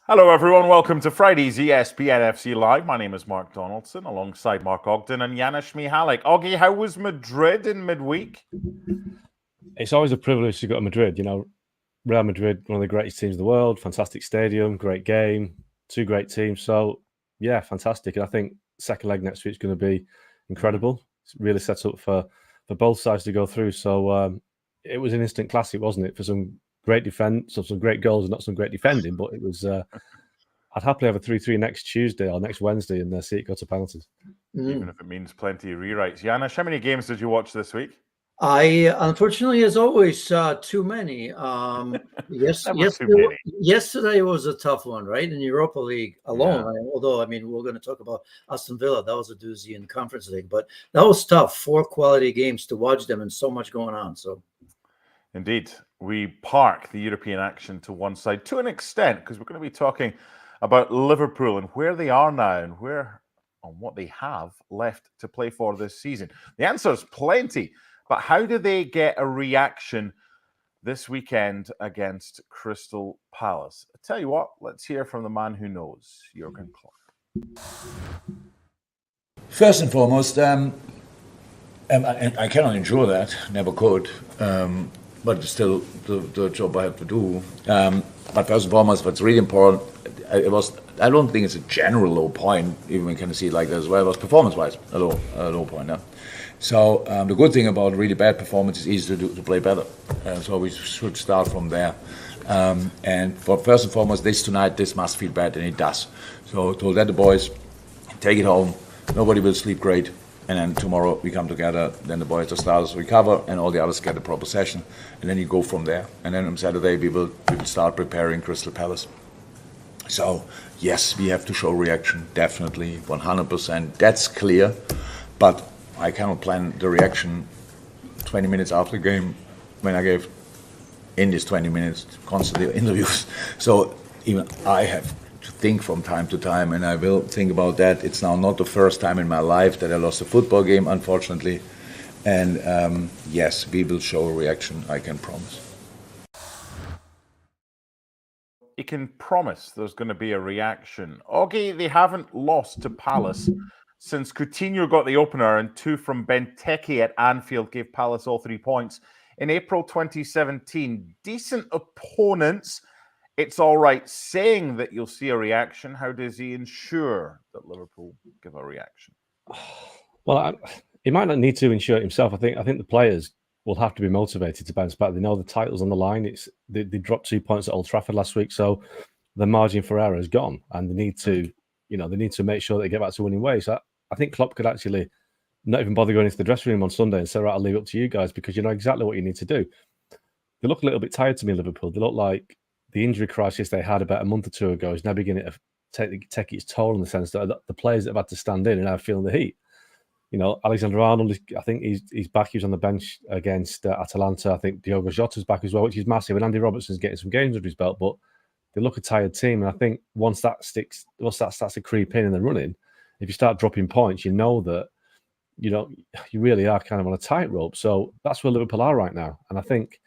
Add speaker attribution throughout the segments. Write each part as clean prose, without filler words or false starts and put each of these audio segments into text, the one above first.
Speaker 1: Hello, everyone. Welcome to Friday's ESPN FC Live. My name is Mark Donaldson, alongside Mark Ogden and Janusz Michallik. Oggy, how was Madrid in midweek?
Speaker 2: It's always a privilege to go to Madrid. You know, Real Madrid, one of the greatest teams in the world, fantastic stadium, great game, two great teams. So, yeah, fantastic. And I think second leg next week is going to be incredible. It's really set up for both sides to go through. So it was an instant classic, wasn't it? For some great defense, some great goals and not some great defending. But it was, I'd happily have a 3-3 next Tuesday or next Wednesday and see it go to penalties.
Speaker 1: Even if it means plenty of rewrites. Janusz, how many games did you watch this week?
Speaker 3: I unfortunately, as always, too many. Yesterday was a tough one, right? In Europa League alone. Yeah. Although, we're going to talk about Aston Villa. That was a doozy in Conference League, but that was tough. 4 quality games to watch them, and so much going on. So,
Speaker 1: indeed, we park the European action to one side to an extent because we're going to be talking about Liverpool and where they are now and what they have left to play for this season. The answer is plenty. But how do they get a reaction this weekend against Crystal Palace? I tell you what, let's hear from the man who knows, Jurgen Klopp.
Speaker 4: First and foremost, I cannot ensure that, never could, but it's still the job I have to do. But first and foremost, what's really important, I don't think it's a general low point, even we can see it like that as well. It was performance-wise a low point. Yeah? So the good thing about really bad performance is easy to play better. So we should start from there. And for first and foremost, this must feel bad, and it does. So to let the boys take it home, nobody will sleep great. And then tomorrow we come together, then the boys, the starters recover, and all the others get a proper session. And then you go from there. And then on Saturday we will start preparing Crystal Palace. So yes, we have to show reaction, definitely, 100%. That's clear. But I cannot plan the reaction 20 minutes after the game when I gave in these 20 minutes constantly interviews. So even I have to think from time to time, and I will think about that. It's now not the first time in my life that I lost a football game, unfortunately. And yes, we will show a reaction, I can promise.
Speaker 1: You can promise there's going to be a reaction. Oggy, they haven't lost to Palace since Coutinho got the opener and 2 from Benteke at Anfield gave Palace all 3 points. In April 2017, decent opponents. It's all right saying that you'll see a reaction. How does he ensure that Liverpool give a reaction?
Speaker 2: Well, he might not need to ensure it himself. I think the players will have to be motivated to bounce back. They know the title's on the line. They dropped 2 points at Old Trafford last week, so the margin for error is gone, and they need to make sure they get back to winning ways. So I think Klopp could actually not even bother going into the dressing room on Sunday and say, right, I'll leave it up to you guys because you know exactly what you need to do. They look a little bit tired to me, Liverpool. They look like the injury crisis they had about a month or two ago is now beginning to take its toll in the sense that the players that have had to stand in are now feeling the heat. You know, Alexander-Arnold, I think he's back. He was on the bench against Atalanta. I think Diogo Jota's back as well, which is massive. And Andy Robertson's getting some games under his belt, but they look a tired team. And I think once that starts to creep in the running, if you start dropping points, you know that, you really are kind of on a tightrope. So that's where Liverpool are right now. And I think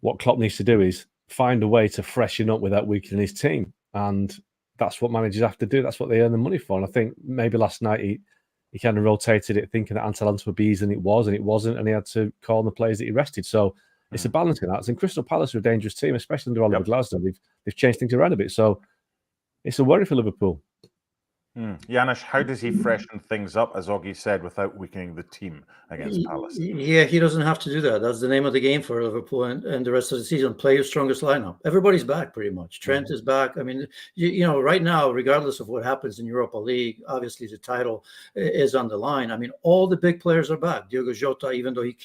Speaker 2: what Klopp needs to do is find a way to freshen up without weakening his team. And that's what managers have to do. That's what they earn the money for. And I think maybe last night he kind of rotated it thinking that Atalanta would be easier than it was, and it wasn't. And he had to call on the players that he rested. So it's a balancing act. And Crystal Palace are a dangerous team, especially under Oliver Glasner. They've changed things around a bit. So it's a worry for Liverpool.
Speaker 1: Janusz, how does he freshen things up, as Oggy said, without weakening the team against Palace?
Speaker 3: Yeah, he doesn't have to do that. That's the name of the game for Liverpool and the rest of the season. Play your strongest lineup. Everybody's back pretty much. Trent is back. I mean, right now, regardless of what happens in Europa League, obviously the title is on the line. I mean, all the big players are back. Diogo Jota, even though he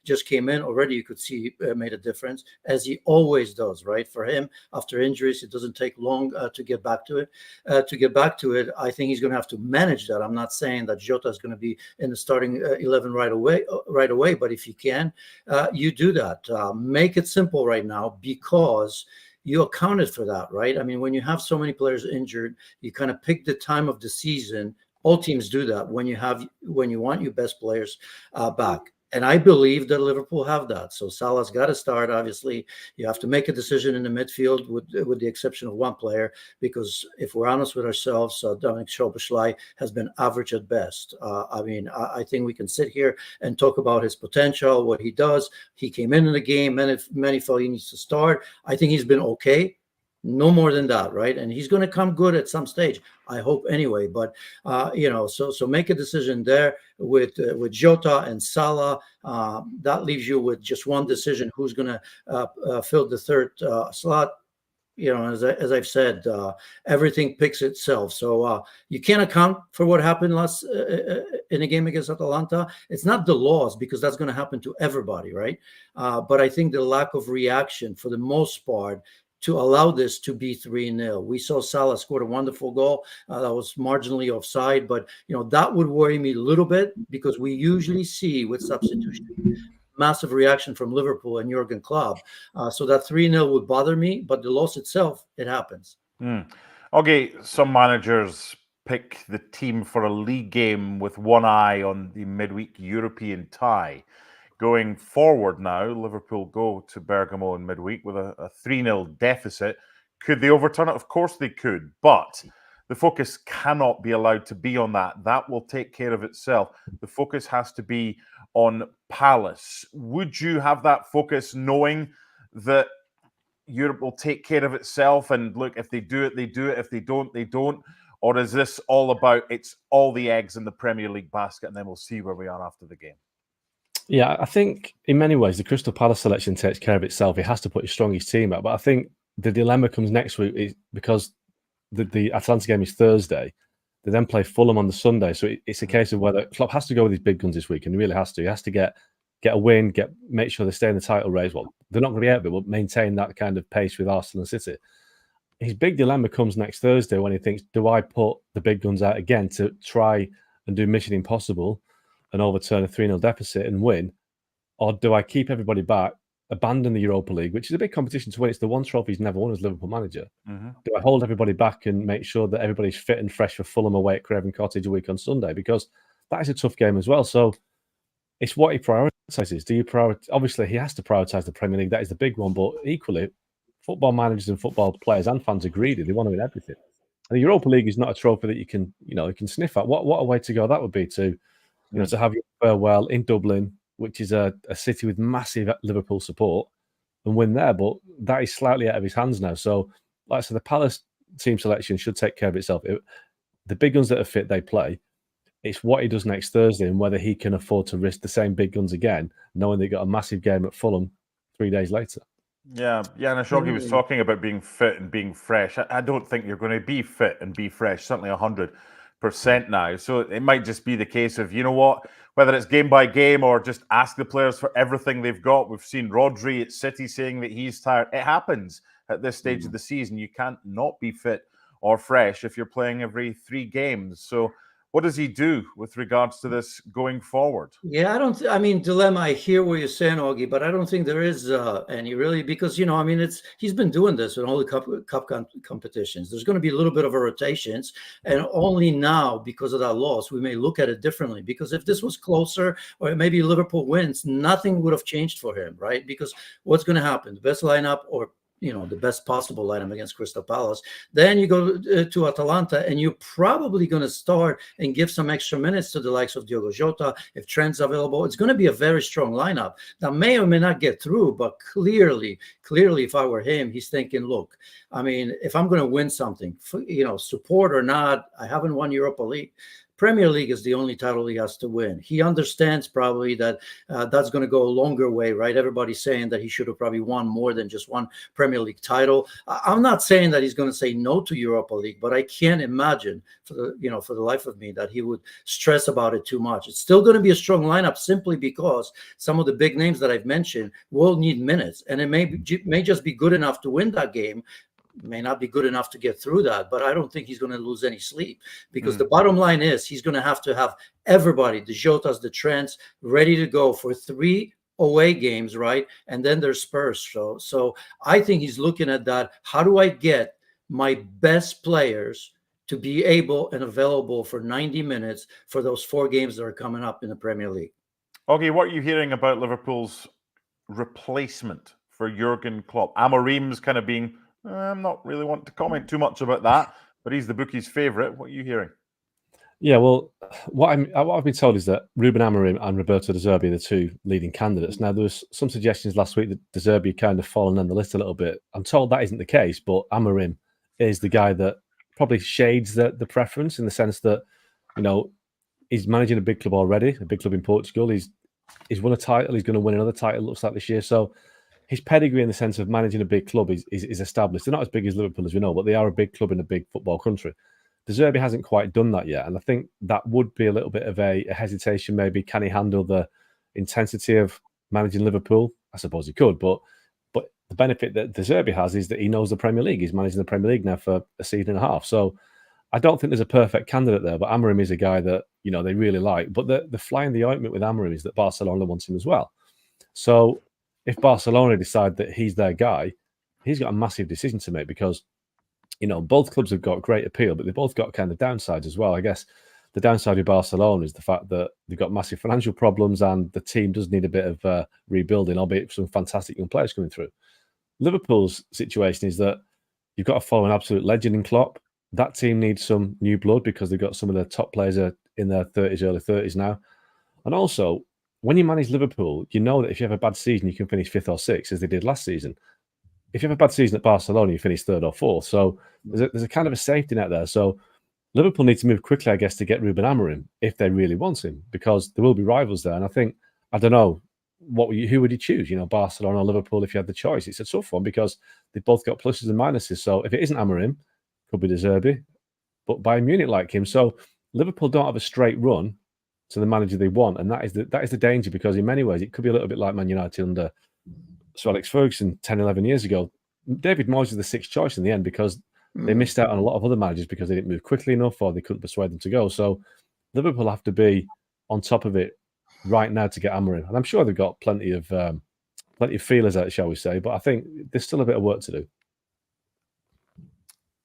Speaker 3: just came in already, you could see made a difference, as he always does, right? For him, after injuries, it doesn't take long to get back to it. I think he's going to have to manage that. I'm not saying that Jota is going to be in the starting 11 right away, but if you can, you do that. Make it simple right now because you accounted for that, right? I mean, when you have so many players injured, you kind of pick the time of the season. All teams do that when you want your best players back. And I believe that Liverpool have that. So Salah's got to start. Obviously, you have to make a decision in the midfield, with the exception of one player, because if we're honest with ourselves, Dominic Szoboszlai has been average at best. I think we can sit here and talk about his potential, what he does. He came in the game, and many felt he needs to start. I think he's been okay. No more than that, right? And he's going to come good at some stage, I hope, anyway. But so make a decision there with Jota and Salah. That leaves you with just one decision: who's going to fill the third slot. As I've said, everything picks itself. So you can't account for what happened last in a game against Atalanta. It's not the loss, because that's going to happen to everybody, right? But I think the lack of reaction, for the most part, to allow this to be 3-0. We saw Salah scored a wonderful goal that was marginally offside, but that would worry me a little bit, because we usually see with substitution massive reaction from Liverpool and Jurgen Klopp. So that 3-0 would bother me, but the loss itself, it happens.
Speaker 1: Okay, some managers pick the team for a league game with one eye on the midweek European tie. Going forward now, Liverpool go to Bergamo in midweek with a 3-0 deficit. Could they overturn it? Of course they could, but the focus cannot be allowed to be on that. That will take care of itself. The focus has to be on Palace. Would you have that focus, knowing that Europe will take care of itself, and look, if they do it, they do it. If they don't, they don't? Or is this all about, it's all the eggs in the Premier League basket, and then we'll see where we are after the game?
Speaker 2: Yeah, I think in many ways the Crystal Palace selection takes care of itself. He has to put his strongest team out. But I think the dilemma comes next week, because the Atalanta game is Thursday. They then play Fulham on the Sunday. So it's a case of whether Klopp has to go with his big guns this week, and he really has to. He has to get a win, make sure they stay in the title race. Well, they're not going to be out of it, but maintain that kind of pace with Arsenal and City. His big dilemma comes next Thursday, when he thinks, do I put the big guns out again to try and do mission impossible and overturn a 3-0 deficit and win? Or do I keep everybody back, abandon the Europa League, which is a big competition to win? It's the one trophy he's never won as Liverpool manager. Do I hold everybody back and make sure that everybody's fit and fresh for Fulham away at Craven Cottage a week on Sunday? Because that is a tough game as well. So it's what he prioritises. Do you prioritize? Obviously, he has to prioritise the Premier League. That is the big one. But equally, football managers and football players and fans are greedy. They want to win everything. And the Europa League is not a trophy that you can sniff at. What a way to go that would be, to to have your farewell in Dublin, which is a city with massive Liverpool support, and win there. But that is slightly out of his hands now. So, like I said, the Palace team selection should take care of itself. The big guns that are fit, they play. It's what he does next Thursday, and whether he can afford to risk the same big guns again, knowing they got a massive game at Fulham 3 days later.
Speaker 1: Yeah, Janusz was talking about being fit and being fresh. I don't think you're going to be fit and be fresh, certainly 100% now. So it might just be the case of, whether it's game by game or just ask the players for everything they've got. We've seen Rodri at City saying that he's tired. It happens at this stage of the season. You can't not be fit or fresh if you're playing every 3 games. So what does he do with regards to this going forward?
Speaker 3: Yeah, dilemma. I hear what you're saying, Augie, but I don't think there is any really, because he's been doing this in all the cup competitions. There's going to be a little bit of a rotations, and only now, because of that loss, we may look at it differently. Because if this was closer, or maybe Liverpool wins, nothing would have changed for him, right? Because what's going to happen? The best lineup, or the best possible lineup against Crystal Palace. Then you go to Atalanta, and you're probably going to start and give some extra minutes to the likes of Diogo Jota. If Trent's available, it's going to be a very strong lineup that may or may not get through. But clearly, if I were him, he's thinking, look, if I'm going to win something, support or not, I haven't won Europa League. Premier League is the only title he has to win. He understands probably that that's going to go a longer way, right? Everybody's saying that he should have probably won more than just one Premier League title. I'm not saying that he's going to say no to Europa League, but I can't imagine for the life of me that he would stress about it too much. It's still going to be a strong lineup, simply because some of the big names that I've mentioned will need minutes, and it may just be good enough to win that game. May not be good enough to get through that, but I don't think he's going to lose any sleep, because the bottom line is he's going to have everybody, the Jotas, the Trents, ready to go for 3 away games, right? And then there's Spurs. So I think he's looking at that. How do I get my best players to be able and available for 90 minutes for those 4 games that are coming up in the Premier League?
Speaker 1: Oggy, what are you hearing about Liverpool's replacement for Jurgen Klopp? Amorim's kind of being, I'm not really wanting to comment too much about that, but he's the bookie's favourite. What are you hearing?
Speaker 2: Yeah, well, what I've been told is that Ruben Amorim and Roberto De Zerbi are the two leading candidates. Now, there was some suggestions last week that De Zerbi kind of fallen on the list a little bit. I'm told that isn't the case, but Amorim is the guy that probably shades the preference in the sense that, you know, he's managing a big club already, a big club in Portugal. He's won a title. He's going to win another title, looks like, this year. So his pedigree in the sense of managing a big club is established. They're not as big as Liverpool, as we know, but they are a big club in a big football country. De Zerbi hasn't quite done that yet. And I think that would be a little bit of a hesitation, maybe. Can he handle the intensity of managing Liverpool? I suppose he could, but the benefit that De Zerbi has is that he knows the Premier League. He's managing the Premier League now for a season and a half. So I don't think there's a perfect candidate there, but Amorim is a guy that, you know, they really like. But the fly in the ointment with Amorim is that Barcelona wants him as well. So if Barcelona decide that he's their guy, he's got a massive decision to make because, you know, both clubs have got great appeal, but they've both got kind of downsides as well. I guess the downside of Barcelona is the fact that they've got massive financial problems and the team does need a bit of rebuilding, albeit some fantastic young players coming through. Liverpool's situation is that you've got to follow an absolute legend in Klopp. That team needs some new blood because they've got some of their top players in their 30s, early 30s now. And also, when you manage Liverpool, you know that if you have a bad season, you can finish 5th or 6th, as they did last season. If you have a bad season at Barcelona, you finish 3rd or 4th. So there's a kind of a safety net there. So Liverpool need to move quickly, I guess, to get Ruben Amorim if they really want him, because there will be rivals there. And I think, I don't know, who would you choose? You know, Barcelona or Liverpool if you had the choice? It's a tough one because they've both got pluses and minuses. So if it isn't Amorim, could be De Zerbi, but Bayern Munich like him. So Liverpool don't have a straight run to the manager they want, and that is the danger, because in many ways it could be a little bit like Man United under Sir Alex Ferguson 10, 11 years ago. David Moyes was the 6th choice in the end because they missed out on a lot of other managers because they didn't move quickly enough or they couldn't persuade them to go. So Liverpool have to be on top of it right now to get Amorim, and I'm sure they've got plenty of feelers out, shall we say, but I think there's still a bit of work to do.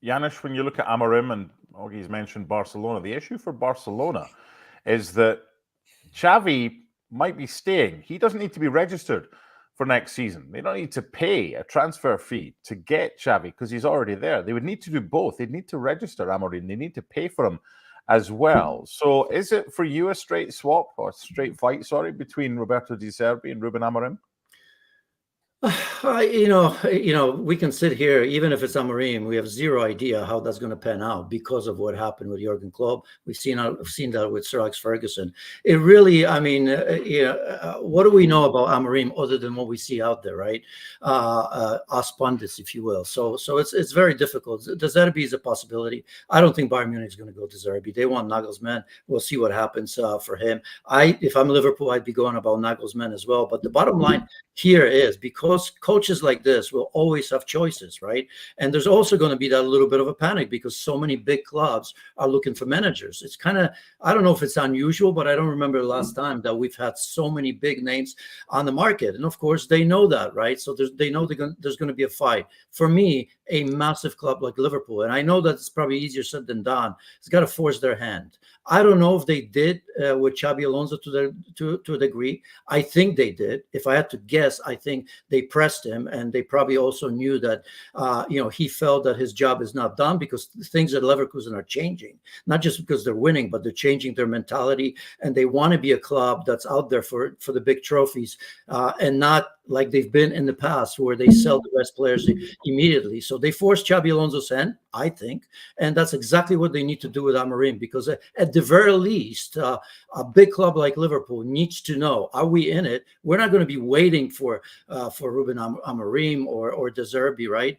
Speaker 1: Janusz, when you look at Amorim, and Oggy's mentioned Barcelona, the issue for Barcelona is that Xavi might be staying. He doesn't need to be registered for next season. They don't need to pay a transfer fee to get Xavi because he's already there. They would need to do both. They'd need to register Amorim. They need to pay for him as well. So is it for you a straight swap or straight fight, between Roberto De Zerbi and Ruben Amorim?
Speaker 3: You know, we can sit here, even if it's Amorim, we have zero idea how that's going to pan out because of what happened with Jurgen Klopp. We've seen that with Sir Alex Ferguson. It really, I mean, what do we know about Amorim other than what we see out there, right? Us pundits, if you will. So it's very difficult. De Zerbi is a possibility. I don't think Bayern Munich is going to go to Zerbi. They want Nagelsmann. We'll see what happens for him. If I'm Liverpool, I'd be going about Nagelsmann as well. But the bottom line here is, because coaches like this will always have choices, right? And there's also going to be that little bit of a panic because so many big clubs are looking for managers. It's kind of, I don't know if it's unusual, but I don't remember the last time that we've had so many big names on the market. And of course, they know that, right? So they know there's going to be a fight. For me, a massive club like Liverpool, and I know that it's probably easier said than done, it's got to force their hand. I don't know if they did with Xabi Alonso to a degree. I think they did. If I had to guess, I think they pressed him, and they probably also knew that he felt that his job is not done because things at Leverkusen are changing, not just because they're winning, but they're changing their mentality, and they want to be a club that's out there for the big trophies and not like they've been in the past where they sell the best players immediately. So they forced Xabi Alonso's hand, I think, and that's exactly what they need to do with Amorim, because at the very least, a big club like Liverpool needs to know, are we in it? We're not going to be waiting for Ruben Amorim or De Zerbi, right?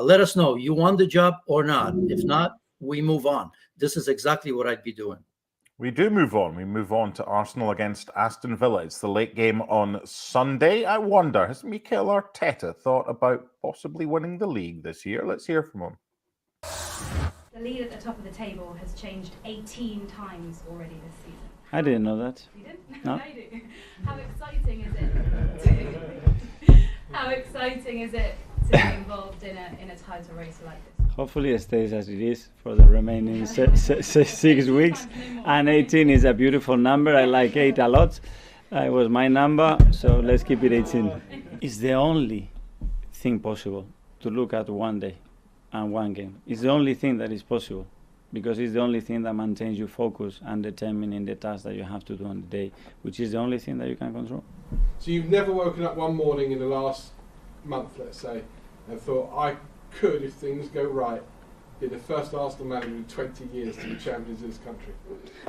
Speaker 3: Let us know, you want the job or not. If not, we move on. This is exactly what I'd be doing.
Speaker 1: We do move on. We move on to Arsenal against Aston Villa. It's the late game on Sunday. I wonder, has Mikel Arteta thought about possibly winning the league this year? Let's hear from him.
Speaker 5: The lead at the top of the table has changed 18 times already this season.
Speaker 6: I didn't know that.
Speaker 5: You didn't?
Speaker 6: No.
Speaker 5: I do. How exciting is it? How exciting is it to be involved in a title race like this?
Speaker 6: Hopefully it stays as it is for the remaining 6 weeks. And 18 is a beautiful number. I like 8 a lot. It was my number, so let's keep it 18. It's the only thing possible to look at one day and one game. It's the only thing that is possible, because it's the only thing that maintains you focused and determined in the task that you have to do on the day, which is the only thing that you can control.
Speaker 7: So you've never woken up one morning in the last month, let's say, and thought, I could, if things go right, be the first Arsenal manager in 20 years to be champions of this country?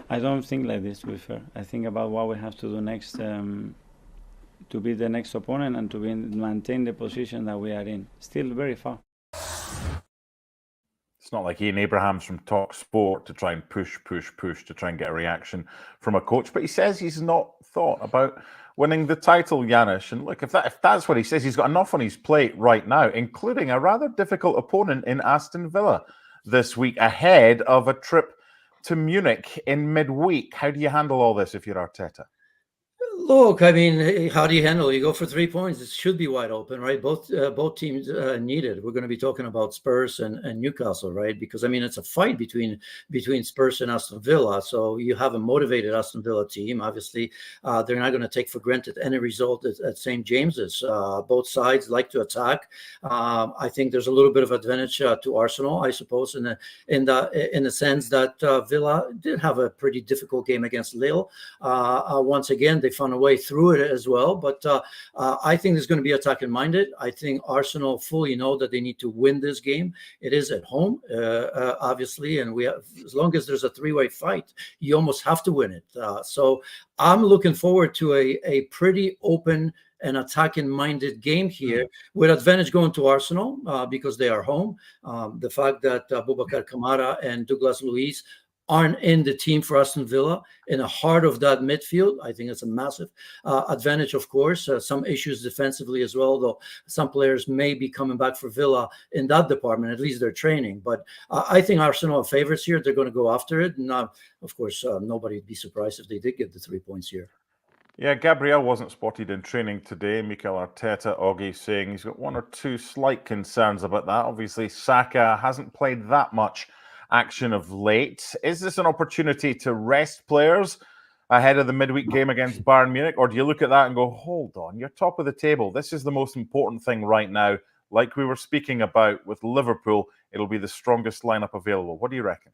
Speaker 6: I don't think like this, to be fair. I think about what we have to do next to be the next opponent and to maintain the position that we are in. Still very far.
Speaker 1: It's not like Ian Abrahams from Talk Sport to try and push to try and get a reaction from a coach. But he says he's not thought about winning the title, Janusz. And look, if that's what he says, he's got enough on his plate right now, including a rather difficult opponent in Aston Villa this week, ahead of a trip to Munich in midweek. How do you handle all this if you're Arteta?
Speaker 3: Look, I mean, how do you handle it? You go for 3 points. It should be wide open, right? Both teams need it. We're going to be talking about Spurs and Newcastle, right? Because, I mean, it's a fight between Spurs and Aston Villa. So you have a motivated Aston Villa team. Obviously, they're not going to take for granted any result at St. James's. Both sides like to attack. I think there's a little bit of advantage to Arsenal, I suppose, in the sense that Villa did have a pretty difficult game against Lille. Once again, they found a way through it as well, but I think there's going to be attacking minded. I think Arsenal fully know that they need to win this game. It is at home, obviously, and as long as there's a three-way fight, you almost have to win it. So I'm looking forward to a pretty open and attacking-minded game here, with advantage going to Arsenal because they are home. The fact that Boubacar Kamara and Douglas Luiz aren't in the team for Aston Villa in the heart of that midfield, I think it's a massive advantage, of course. Some issues defensively as well, though some players may be coming back for Villa in that department, at least they're training. But I think Arsenal are favorites here. They're going to go after it. And of course, nobody would be surprised if they did get the 3 points here.
Speaker 1: Yeah, Gabriel wasn't spotted in training today. Mikel Arteta, Oggy, saying he's got one or two slight concerns about that. Obviously, Saka hasn't played that much action of late. Is this an opportunity to rest players ahead of the midweek game against Bayern Munich? Or do you look at that and go, hold on, you're top of the table. This is the most important thing right now. Like we were speaking about with Liverpool, it'll be the strongest lineup available. What do you reckon?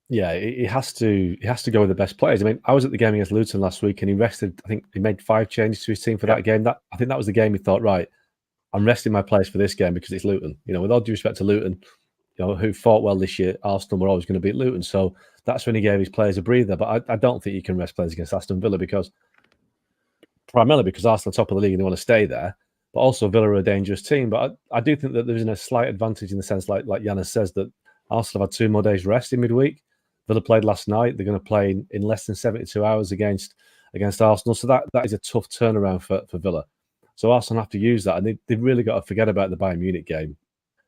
Speaker 2: Yeah, it has to go with the best players. I mean, I was at the game against Luton last week and he rested, I think he made 5 changes to his team for that game. I think that was the game he thought, right, I'm resting my players for this game because it's Luton. You know, with all due respect to Luton, you know, who fought well this year, Arsenal were always going to beat Luton. So that's when he gave his players a breather. But I don't think you can rest players against Aston Villa primarily because Arsenal are top of the league and they want to stay there. But also Villa are a dangerous team. But I do think that there's a slight advantage in the sense, like Janusz says, that Arsenal have had 2 more days rest in midweek. Villa played last night. They're going to play in less than 72 hours against Arsenal. So that is a tough turnaround for Villa. So Arsenal have to use that. And they've really got to forget about the Bayern Munich game.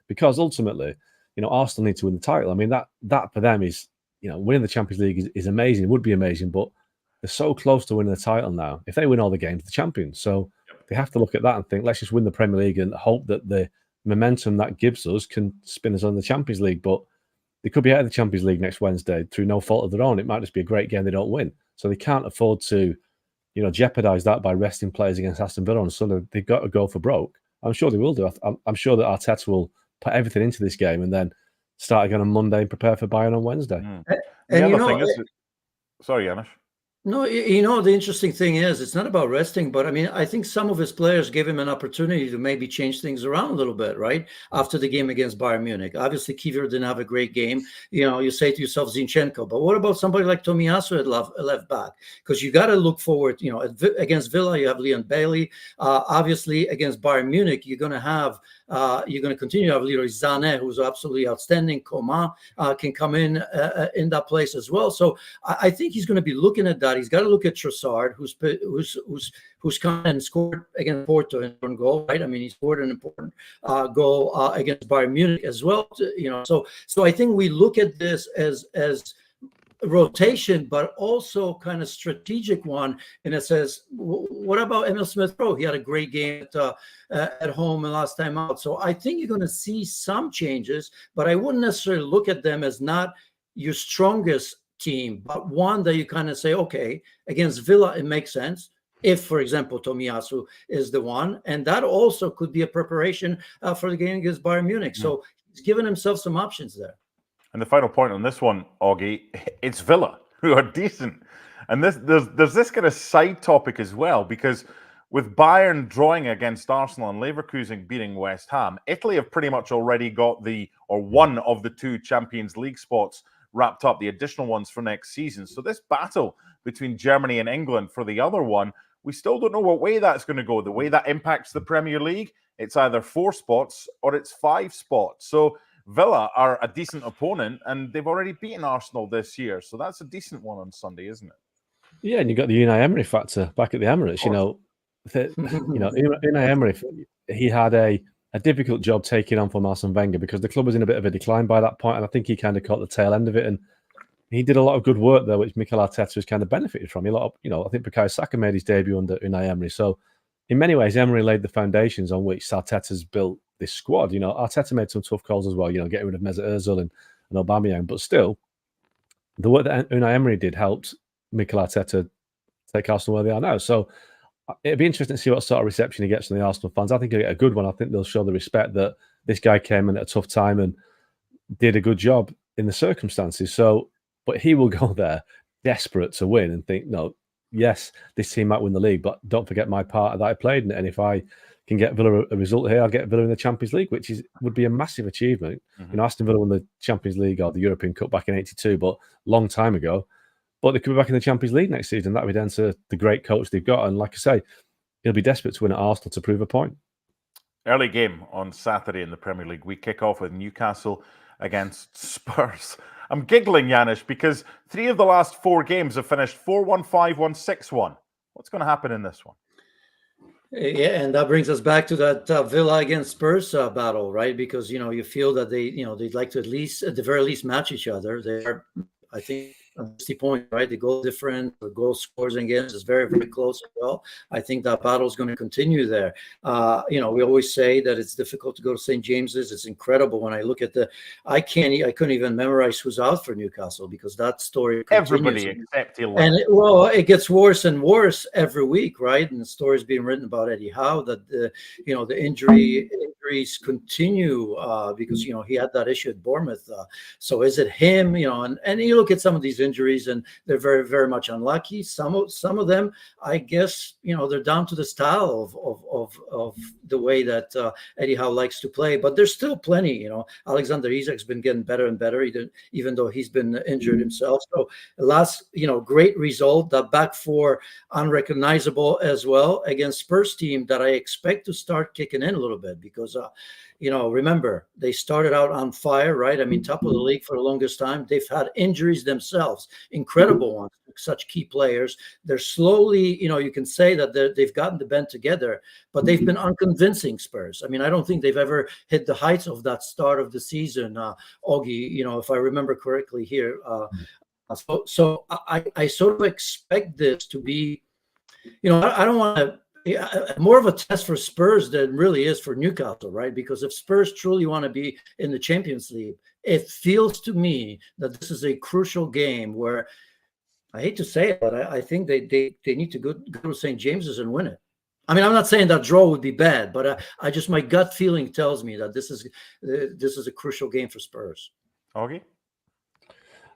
Speaker 2: Because ultimately, you know, Arsenal need to win the title. I mean, that for them is, you know, winning the Champions League is amazing. It would be amazing, but they're so close to winning the title now. If they win all the games, they're champions. So they have to look at that and think, let's just win the Premier League and hope that the momentum that gives us can spin us on the Champions League. But they could be out of the Champions League next Wednesday through no fault of their own. It might just be a great game they don't win. So they can't afford to, you know, jeopardise that by resting players against Aston Villa on Sunday. They've got to go for broke. I'm sure they will do. I'm sure that Arteta will put everything into this game and then start again on Monday and prepare for Bayern on Wednesday.
Speaker 1: The other thing is, sorry, Janusz.
Speaker 3: No, you know, the interesting thing is it's not about resting, but I mean, I think some of his players gave him an opportunity to maybe change things around a little bit, right? After the game against Bayern Munich. Obviously, Kiwior didn't have a great game. You know, you say to yourself, Zinchenko, but what about somebody like Tomiyasu at left back? Because you got to look forward, you know, against Villa, you have Leon Bailey. Obviously, against Bayern Munich, you're going to continue to have Leroy Sané, who's absolutely outstanding. Coman can come in that place as well. So I think he's going to be looking at that. He's got to look at Trossard, who's come and scored against Porto an important goal, right? I mean, he scored an important goal against Bayern Munich as well. You know, so I think we look at this as rotation, but also kind of strategic one. And it says, what about Emil Smith-Rowe? He had a great game at home and last time out. So I think you're going to see some changes, but I wouldn't necessarily look at them as not your strongest team, but one that you kind of say, okay, against Villa, it makes sense. if, for example, Tomiyasu is the one. And that also could be a preparation for the game against Bayern Munich. So he's given himself some options there.
Speaker 1: And the final point on this one, Augie, it's Villa, who are decent. And there's this kind of side topic as well, because with Bayern drawing against Arsenal and Leverkusen beating West Ham, Italy have pretty much already got one of the 2 Champions League spots wrapped up, the additional ones for next season. So this battle between Germany and England for the other one, we still don't know what way that's going to go. The way that impacts the Premier League, it's either 4 spots or it's 5 spots. So Villa are a decent opponent, and they've already beaten Arsenal this year. So that's a decent one on Sunday, isn't it?
Speaker 2: Yeah, and you've got the Unai Emery factor back at the Emirates. Unai Emery, he had a difficult job taking on from Arsene Wenger because the club was in a bit of a decline by that point, and I think he kind of caught the tail end of it. And he did a lot of good work there, which Mikel Arteta has kind of benefited from. I think Bukayo Saka made his debut under Unai Emery. So in many ways, Emery laid the foundations on which Arteta's built this squad. Arteta made some tough calls as well, getting rid of Mesut Ozil and Aubameyang. But still, the work that Unai Emery did helped Mikel Arteta take Arsenal where they are now. So it'd be interesting to see what sort of reception he gets from the Arsenal fans. I think he'll get a good one. I think they'll show the respect that this guy came in at a tough time and did a good job in the circumstances. So, but he will go there desperate to win and think, no, yes, this team might win the league, but don't forget my part that I played in it. And if I can get Villa a result here, I'll get Villa in the Champions League, which would be a massive achievement. Aston Villa won the Champions League or the European Cup back in '82, but long time ago. But they could be back in the Champions League next season. That would be down to the great coach they've got. And like I say, he'll be desperate to win at Arsenal to prove a point.
Speaker 1: Early game on Saturday in the Premier League. We kick off with Newcastle against Spurs. I'm giggling, Janusz, because 3 of the last 4 games have finished 4-1, 5-1, 6-1. What's going to happen in this one?
Speaker 3: Yeah, and that brings us back to that Villa against Spurs battle, right? Because, you feel that they'd like to at the very least match each other. They're, I think, 60 points, right? The goal difference, the goal scores against is very, very close as well. I think that battle is going to continue there. We always say that it's difficult to go to St. James's. It's incredible when I look at I couldn't even memorize who's out for Newcastle because that story continues.
Speaker 1: Everybody except 11.
Speaker 3: And it gets worse and worse every week, right? And the stories being written about Eddie Howe that the injuries continue because he had that issue at Bournemouth. So is it him? And you look at some of these injuries and they're very, very much unlucky. Some of them, I guess, they're down to the style of the way that Eddie Howe likes to play. But there's still plenty. Alexander Isak's been getting better and better, even though he's been injured himself. So last, great result. That back 4 unrecognizable as well against Spurs team that I expect to start kicking in a little bit because remember, they started out on fire, right? I mean, top of the league for the longest time. They've had injuries themselves, incredible ones, such key players. They're slowly, you can say that they've gotten the band together, but they've been unconvincing, Spurs. I mean, I don't think they've ever hit the heights of that start of the season, Augie, if I remember correctly here. So I sort of expect this to be, I don't want to, more of a test for Spurs than really is for Newcastle, right? Because if Spurs truly want to be in the Champions League, it feels to me that this is a crucial game where, I hate to say it, but I think they need to go to St. James's and win it. I mean, I'm not saying that draw would be bad, but I just, my gut feeling tells me that this is a crucial game for Spurs.
Speaker 1: Augie?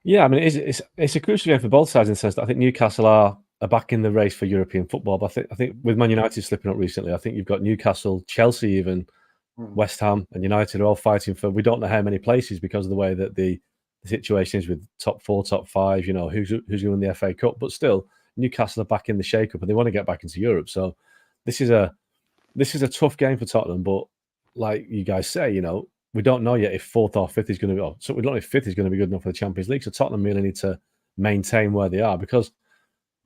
Speaker 2: Yeah, I mean, it's a crucial game for both sides in the sense that I think Newcastle are back in the race for European football. But I think with Man United slipping up recently, I think you've got Newcastle, Chelsea, even West Ham and United are all fighting for we don't know how many places because of the way that the situation is with top 4, top 5. Who's going to win the FA Cup? But still, Newcastle are back in the shake-up and they want to get back into Europe. So this is a tough game for Tottenham. But like you guys say, we don't know yet if 4th or 5th is going to be. So we don't know if 5th is going to be good enough for the Champions League. So Tottenham really need to maintain where they are because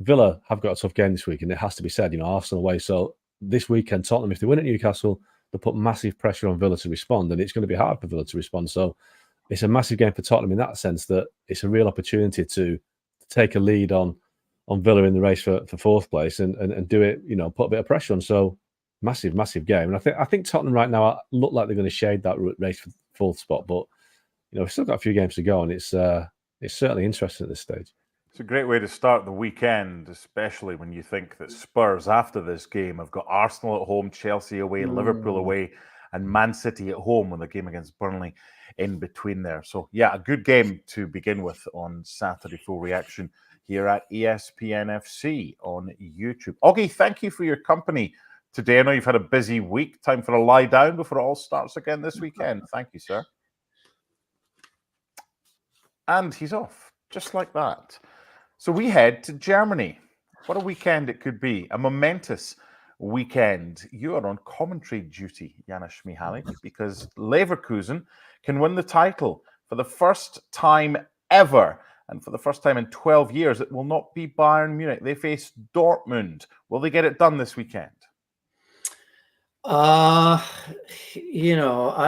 Speaker 2: Villa have got a tough game this week, and it has to be said, Arsenal away. So this weekend, Tottenham, if they win at Newcastle, they'll put massive pressure on Villa to respond, and it's going to be hard for Villa to respond. So it's a massive game for Tottenham in that sense that it's a real opportunity to take a lead on Villa in the race for 4th place and do it, put a bit of pressure on. So massive game. And I think Tottenham right now look like they're going to shade that race for 4th spot, but we've still got a few games to go, and it's certainly interesting at this stage.
Speaker 1: It's a great way to start the weekend, especially when you think that Spurs, after this game, have got Arsenal at home, Chelsea away, Liverpool away, and Man City at home with a game against Burnley in between there. So, yeah, a good game to begin with on Saturday. Full reaction here at ESPN FC on YouTube. Oggy, thank you for your company today. I know you've had a busy week. Time for a lie down before it all starts again this weekend. Thank you, sir. And he's off, just like that. So we head to Germany. What a weekend it could be. A momentous weekend. You are on commentary duty, Janusz Michallik, because Leverkusen can win the title for the first time ever. And for the first time in 12 years, it will not be Bayern Munich. They face Dortmund. Will they get it done this weekend?
Speaker 3: I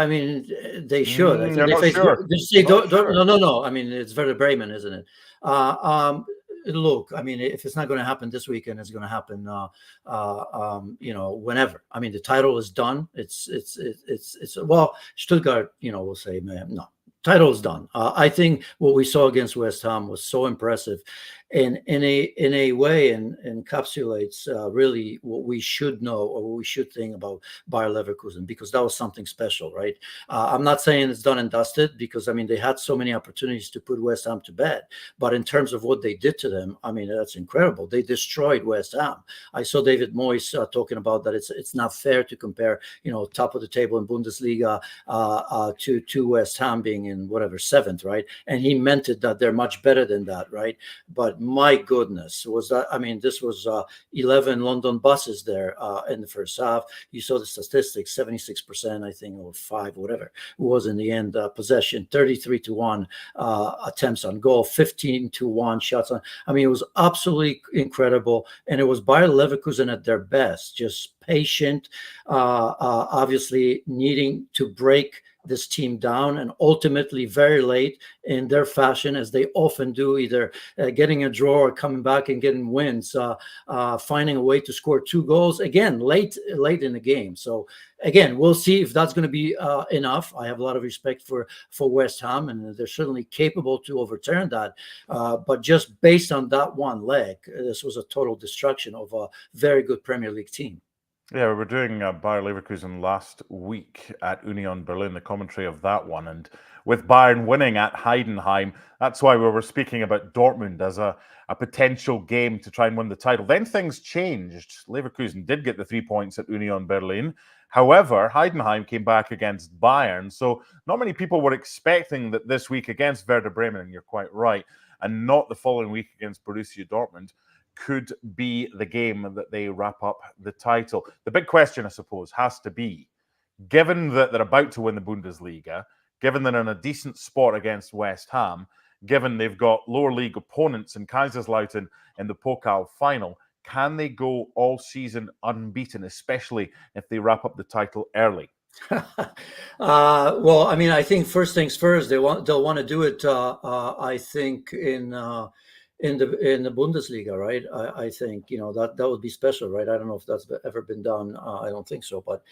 Speaker 3: mean, they should. I think
Speaker 1: You're
Speaker 3: they
Speaker 1: not
Speaker 3: face.
Speaker 1: sure.
Speaker 3: They say
Speaker 1: Not sure.
Speaker 3: no. I mean, it's Werder Bremen, isn't it? Look, I mean, if it's not going to happen this weekend, it's going to happen, whenever. I mean, the title is done. It's well, Stuttgart, will say, man, no, title is done. I think what we saw against West Ham was so impressive, and in a way, and encapsulates really what we should know or what we should think about Bayer Leverkusen, because that was something special, right? I'm not saying it's done and dusted, because I mean they had so many opportunities to put West Ham to bed, but in terms of what they did to them, I mean that's incredible. They destroyed West Ham. I saw David Moyes talking about that it's not fair to compare, top of the table in Bundesliga to West Ham being in whatever seventh, right? And he meant it that they're much better than that, right? But my goodness, was that, I mean, this was 11 London buses there in the first half. You saw the statistics, 76%, I think, or 5, whatever it was in the end, possession, 33-1 attempts on goal, 15-1 shots on. I mean, it was absolutely incredible. And it was Bayer Leverkusen at their best, just patient, obviously needing to break this team down, and ultimately very late in their fashion, as they often do, either getting a draw or coming back and getting wins, finding a way to score 2 goals again late in the game. So again, we'll see if that's going to be enough. I have a lot of respect for West Ham, and they're certainly capable to overturn that. But just based on that one leg, this was a total destruction of a very good Premier League team.
Speaker 1: Yeah, we were doing Bayer Leverkusen last week at Union Berlin, the commentary of that one. And with Bayern winning at Heidenheim, that's why we were speaking about Dortmund as a potential game to try and win the title. Then things changed. Leverkusen did get the 3 points at Union Berlin. However, Heidenheim came back against Bayern. So not many people were expecting that this week against Werder Bremen, and you're quite right, and not the following week against Borussia Dortmund, could be the game that they wrap up the title. The big question, I suppose, has to be, given that they're about to win the Bundesliga, given they're in a decent spot against West Ham, given they've got lower league opponents in Kaiserslautern in the Pokal final, can they go all season unbeaten, especially if they wrap up the title early?
Speaker 3: Well, I mean, I think first things first, they'll want to do it, I think, in the Bundesliga, right? I think that would be special, right? I don't know if that's ever been done. I don't think so, but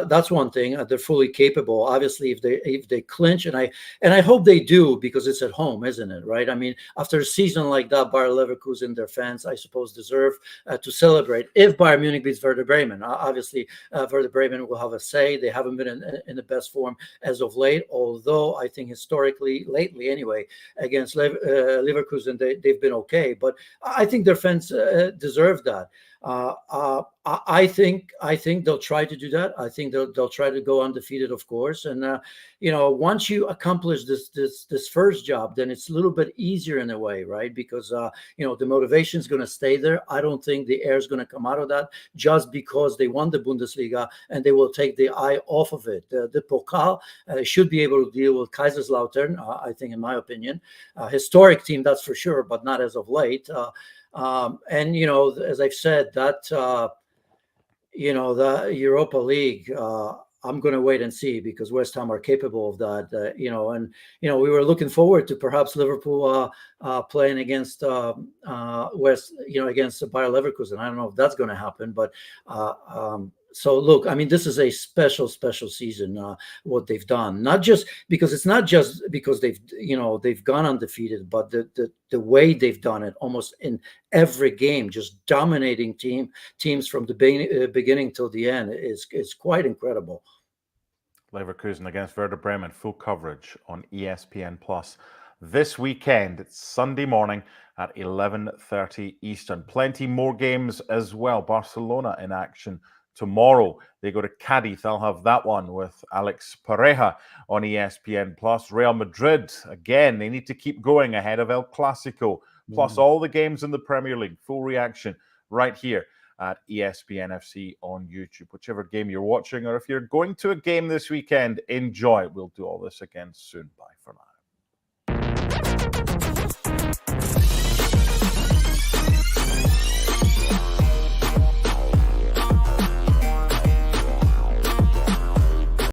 Speaker 3: that's one thing. They're fully capable. Obviously, if they clinch, and I hope they do, because it's at home, isn't it? Right? I mean, after a season like that, Bayer Leverkusen, their fans, I suppose, deserve to celebrate. If Bayern Munich beats Werder Bremen, obviously Werder Bremen will have a say. They haven't been in the best form as of late, although I think historically, lately anyway, against Leverkusen, and they've been okay, but I think their fans deserve that. I think they'll try to do that. I think they'll try to go undefeated, of course. And once you accomplish this first job, then it's a little bit easier in a way, right? Because the motivation is going to stay there. I don't think the air is going to come out of that just because they won the Bundesliga, and they will take the eye off of it. The Pokal should be able to deal with Kaiserslautern, I think, in my opinion, historic team, that's for sure, but not as of late. And as I've said, that the Europa League, I'm going to wait and see, because West Ham are capable of that. We were looking forward to perhaps Liverpool playing against against Bayer Leverkusen. I don't know if that's going to happen, but So look, I mean, this is a special season. What they've done, not just because they've gone undefeated, but the way they've done it, almost in every game, just dominating teams from the beginning till the end, is quite incredible.
Speaker 1: Leverkusen against Werder Bremen, full coverage on ESPN Plus this weekend. It's Sunday morning at 11:30 Eastern. Plenty more games as well. Barcelona in action tomorrow. They go to Cadiz. I'll have that one with Alex Pareja on ESPN Plus. Real Madrid, again, they need to keep going ahead of El Clasico. Plus all the games in the Premier League. Full reaction right here at ESPN FC on YouTube. Whichever game you're watching, or if you're going to a game this weekend, enjoy. We'll do all this again soon. Bye for now.